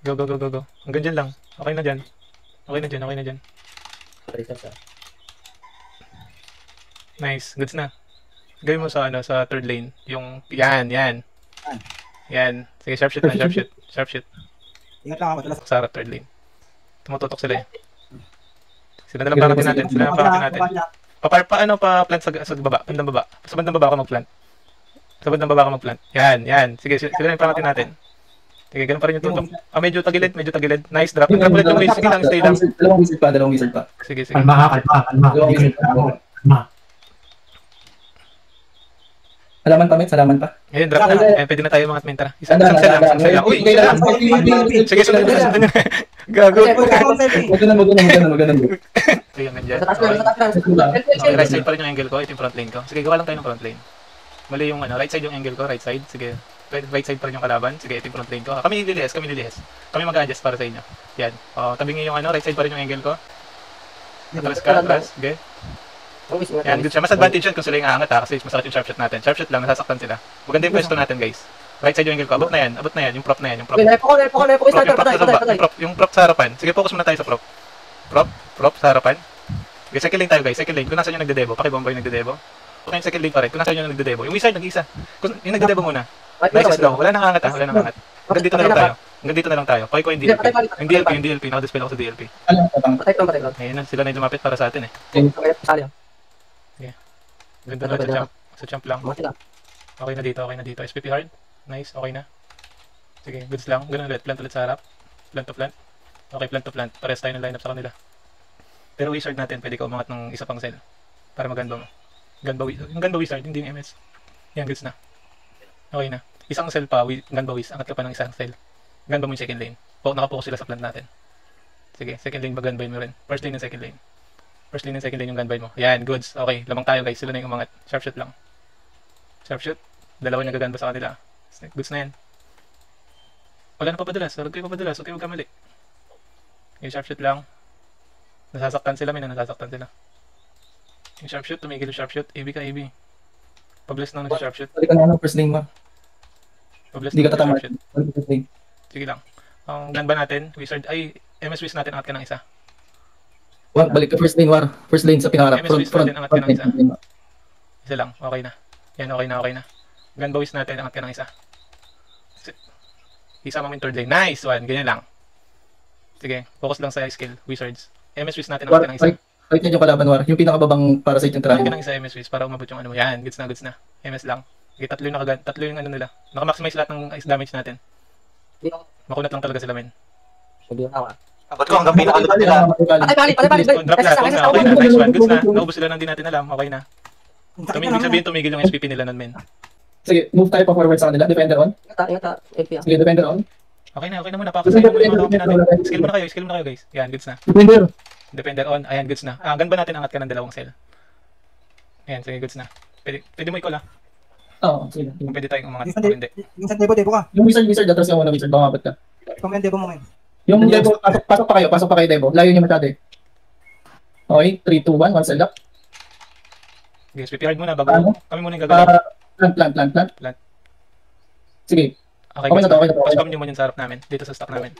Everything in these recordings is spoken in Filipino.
Go, go, go, go, go. Hanggang dyan lang. Okay na dyan. Okay na dyan, okay na dyan. Nice, goods na. Gawin mo sa ano, sa third lane. Yung, yan, yan. Yan. Sige, sharpshoot na, sharpshoot. Sharpshoot. Ingat lang ako, madalas. Sa harap, third lane. Tumututok sila eh. Sila na lang pangkatin natin. Sila na lang pangkatin natin. Pa plant sa baba, bandang baba. Sa bandang baba ka mag-plant. Sa bandang baba ka mag-plant. Yan, yan. Sige, sila na yung pangkatin natin. Sige, ganun pa rin yung tutok. Ah, medyo tagilid, medyo tagilid. Nice drop. Drop ulit yung waves. Sige lang, stay lang. Dalawang wizard pa. Sige, sige. Kalma. Dalawang wizard pa. Salaman pa, Met. Salaman pa. Ayun, drop na. Pwede na tayo mga admin. Tara. Isang cell lang, isang cell lang. Uy, isa lang. Sige, sundan nyo, sundan nyo. Gago. Maganon. Ayun, ganyan. Okay, right side pa rin yung angle ko. Ito yung front lane ko. Sige, gawa lang tayo ng front lane. Mali yung ano, right side yung angle ko, right side. Sige, right side pa rin yung kalaban. Sige, ito yung front lane ko. Kami lilihis. Kami mag-adjust para sa inyo. Yan. Tabingin yung ano, right side pa rin yung angle ko. Atras ka, atras. Sige. Yan, good siya. Mas advantage yun kung sila yung aangat ha, kasi masakit yung sharp shot natin. Sharp shot lang, nasasaktan sila. Maganda yung pwesto natin, guys. Right side yung angle ko. Abot na yan, yung prop na yan, yung prop. Yung prop sa harapan. Sige, focus muna tayo sa prop. Prop sa harapan. Okay, second lane tayo, guys. Second lane. Kung nasa yung nagde-devo, pakibomba yung nagde-devo. Okay, second lane pa rin. Kung nasa yung nagde-devo. Yung wizard nag-isa. Yung nagde-devo muna. Nice slow. Wala nang angat ha, wala nang angat. Hanggang dito na lang tayo. Koy yung DLP. Yung DLP, nakadispel ako sa DLP. Ayun na, sila na yung lumapit para sa atin eh. Ganda na sa champ lang. Okay na dito. SPP hard. Nice, okay na. Sige, goods lang. Ganun ulit. Plant ulit sa harap. Plant to plant. Okay, plant to plant. Parehas tayo ng lineup sa kanila. Pero wizard natin, pwede ka umangat ng isa pang cell. Para mag-gunbow mo. Yung gunbow wizard, hindi yung MS. Yan, goods na. Okay na. Isang cell pa, gunbow wizard. Angat ka pa ng isang cell. Gunbow mo yung second lane. Nakapokus sila sa plant natin. Sige, second lane ba gunbow mo rin? First lane and second lane. First lane and second lane yung gunbow mo. Yan, goods. Okay, lamang tayo guys. Sila na yung umangat. Sharp shot lang. Sharp shot. Dalawa yung nagagunbow sa kanila. Goods na yan. Wala na papadalas. Huwag kayo papadalas. Huwag kayo magkamali. Yung sharp shot lang. Nasasaktan sila, nasasaktan sila. Yung sharp shot, tumigil yung sharp shot. AB ka, AB. Pabless na sharp shot. Balik ka na ng first lane mo. Pabless Hindi na ka tatama. sharp shot. Sige lang. Ang gun ba natin? Wizard, ay, MS Wiz natin, angat ka ng isa. Balik ka first lane, War. First lane sa pinarap. MS Wiz natin, angat ka ng isa. Isa lang, okay na. Yan, okay na. Gun ba Wiz natin, angat ka ng isa. Isama mo yung third lane. Nice one, ganyan lang. Sige, focus lang sa skill, Wizards. MS Wiz natin, angat ka ng isa. Right yan yung kalaban, War. Yung pinakababang para sa yung Angat ka triangle. ng isa, MS Wiz, para umabot yung ano mo. Yan, goods na. MS lang. Okay, tatlo yung ano nila. Naka-maximize lahat ng ice damage natin. Makunat lang talaga sila, men. Abot ko hanggang pinakalupit nila. Drop lahat, okay na. Nice one, goods na. Naubos sila nang di natin alam, okay na. Ibig sabihin tumigil yung SPP nila nun, men. Sige, move tayo pa forward sa kanila. Defender on. Sige, defender on. Okay na muna. Pakasaya mo yung mga kampi natin. Skill mo na kayo, guys. Yan, goods na. Defender on. Ayan, goods na. Gan ba natin angat ka ng dalawang cell? Ayan, sige, goods na. Pwede mo i-call Oo, sige. Kung pwede tayong umangat o hindi. Minsan debo ka. Yung wizard, atras yung una wizard. Bumabot ka. Kung yung debo mo ngayon. Yung Devo, pasok pa kayo, Devo. Layo niyo masyado eh. Okay, 3, 2, 1, one sell up. Okay, SPP hard muna bago. Kami muna yung gagalaw. Plant. Sige. Okay, Okay na to. Spam nyo mo yun sa harap namin. Dito sa stock namin.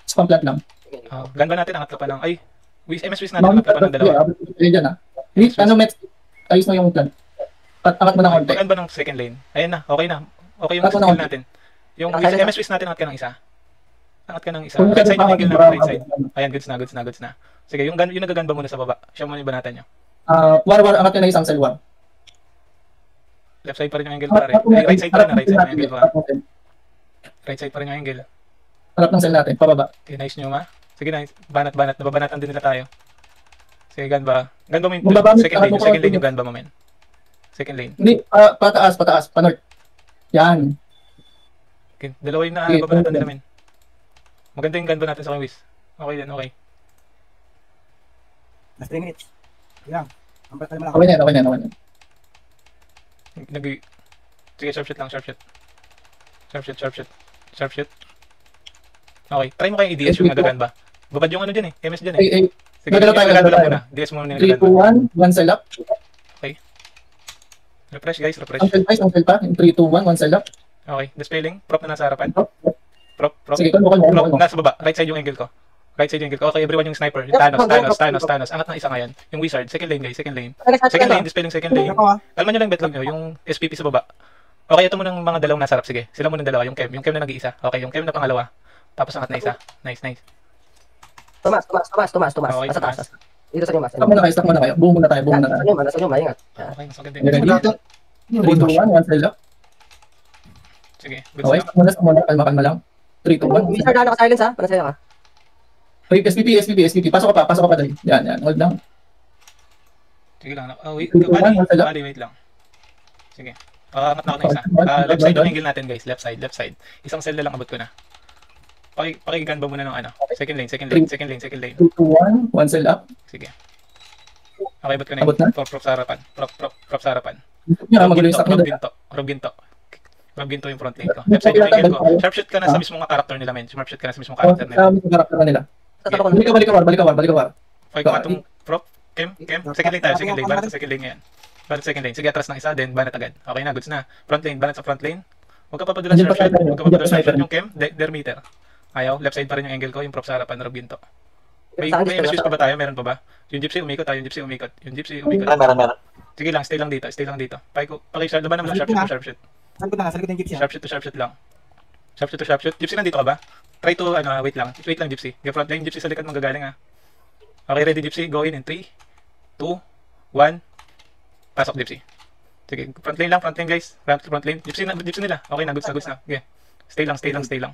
Spam plant lang. Gan ba natin angat ka pa ng... Ay, MS Wiz natin angat ka pa ng dalawa. Yan na. Met, ayos na yung plant. Angat mo ng konti. Gan ba ng second lane? Ayan na, okay na. Okay yung skill natin. Yung MS Wiz natin angat ka ng isa. Angat ka ng isa. Right side yung angle natin, right side. Ayan, goods na. Sige, yung nagagan ba muna sa baba? Siya muna yung banatan nyo. War, angat ka ng isang cell, War. Left side pa rin yung angle pare. Right side pa rin yung angle pare. Right side pa rin yung angle. Harap ng cell natin, pababa. Okay, nice nyo ma. Sige, nice. Banat. Nababanatan din nila tayo. Sige, gan ba mo yung second lane yung gan ba mo, men? Second lane. Hindi, pataas, pa-north. Yan. Okay, dalawa yung nababanatan nila, men. Maganda yung gan ba natin sa Wiz. Okay din, okay. Last 3 minutes. Yan. Okay na yan. Sige, sharp shot. Okay, try mo kayong i-DS yung nagagan ba? Babad yung ano dyan eh, MS dyan eh. Sige, Gagalaw tayo. muna. DS mo muna yung 3, 2, 1, one sell up. Refresh guys, refresh. Ang sell pa. 3, 2, 1, one sell up. Okay, dispelling, prop na nasa harapan. Prop. Sige, kalmo. Nasa baba. Right side yung angle ko. Right side yung angle ko. Okay, everyone yung sniper. Yung Thanos. Angat ng isa ngayon. Yung wizard. Second lane, guys. Second lane. Dispelling second lane. Ako ah. Kalman nyo lang betlog nyo. Yung SPP sa baba. Okay, ito muna ng mga dalawang nasa harap. Sige. Sila muna ng dalawa. Yung Chem na nag-iisa. Okay, yung Chem na pangalawa. Tapos angat na isa. Nice. Tumas. Okay, Sa taas. Dito sa inyo, mas. Stop muna kayo. Buo muna tayo. Nasa inyo, ingat. Okay, mas maganda Ready? yung 3, 2, 1, one side up. Sige, good Okay, stop. stop muna. Kalma lang. 3, 2, 1. Wizard na naka-silence ha. Panasaya ka. Wait, SPP. Pasok ka pa dali. Yan. Hold lang. Sige lang. Oh, wait. 3, 2, 1, one side up. Wait lang. Sige. Angat na ako ng isa. Left side yung angle natin, guys. Left side. Isang cell na lang abot ko na. Pakigan ba muna ng ano? Second lane. 3, 2, 1, one side up. Sige. Okay, abot ko na Abot na? Prop sa harapan. Prop sa harapan. Yan, magulo yung stock nila. Rob Ginto yung front lane ko. Left side yung angle ko. Sharpshoot ka na sa mismong character nila, men. Sharpshoot ka na sa mismong character nila. Sa karakter nila. Tatakot Balik ka war. Okay, kung atong prop, Chem. Second lane tayo, banat sa second lane ngayon. Banat sa second lane. Sige, atras ng isa, then banat agad. Okay na, goods na. Front lane, banat sa front lane. Huwag ka papadulan sa sharpshoot. Yung Chem, der meter. Ayaw, left side pa rin yung angle ko, yung prop sa harapan, Rob Ginto. May MSWs pa ba tayo? Meron pa ba? Yung gypsy umikot. Meron. Sige lang, stay lang dito. Laban naman sa sharpshoot. Saan ko na? Sa likod ng gypsy. Sharpshoot lang. Sharpshoot. Gypsy, nandito ka ba? Try to, wait lang, Gypsy. Yung front line, Gypsy sa likod manggagaling ha. Okay, ready, Gypsy? Go in 3, 2, 1. Pasok, Gypsy. Sige, front lane guys. Front lane. Gypsy nila. Okay na, goods na. Okay. Stay lang.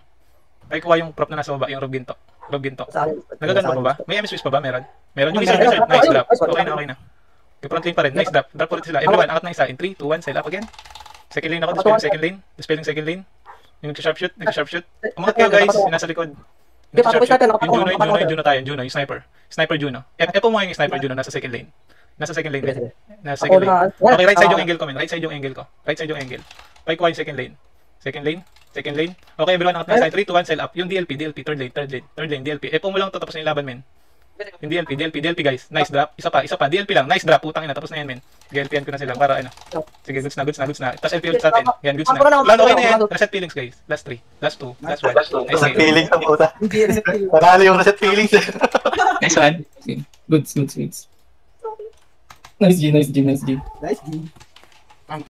Ay, kuha yung prop na nasa baba, yung Rob Ginto. Nagagano pa ba? May MSWs pa ba? Meron. Yung wizard. Nice drop. Okay na. Yung front lane pa rin. Nice drop. Drop ulit sila. Everyone, angat na isa. In 3, 2, 1, sell up again. Second lane ako. Dispelling second lane. Yung nag-sharpshoot. Umangat kayo guys. Yung nasa likod. Yung Juno tayo. Yung sniper. Sniper Juno. Epo mo yung sniper Juno. Nasa second lane. Okay, right side yung angle ko, men. Right side yung angle. Kuha yung second lane. Okay, everyone, angat na side. 3, 2, 1, sell up. Yung DLP. Third lane, DLP. Epo mo lang to, tapos na yung laban, men. Yung DLP guys. Nice drop. Isa pa. DLP lang. Nice drop. Putang ina. Tapos na yan, men. DLP-an ko na sila para ano. Sige, goods na. Tapos LP ulit sa atin. Yan, goods na. Plano okay na yan. Reset feelings, guys. Last 3. Last 2. Last 1. Nice Reset game. feelings ang puta. Panalo yung reset feelings. Nice one. Goods. Nice G. Nice G.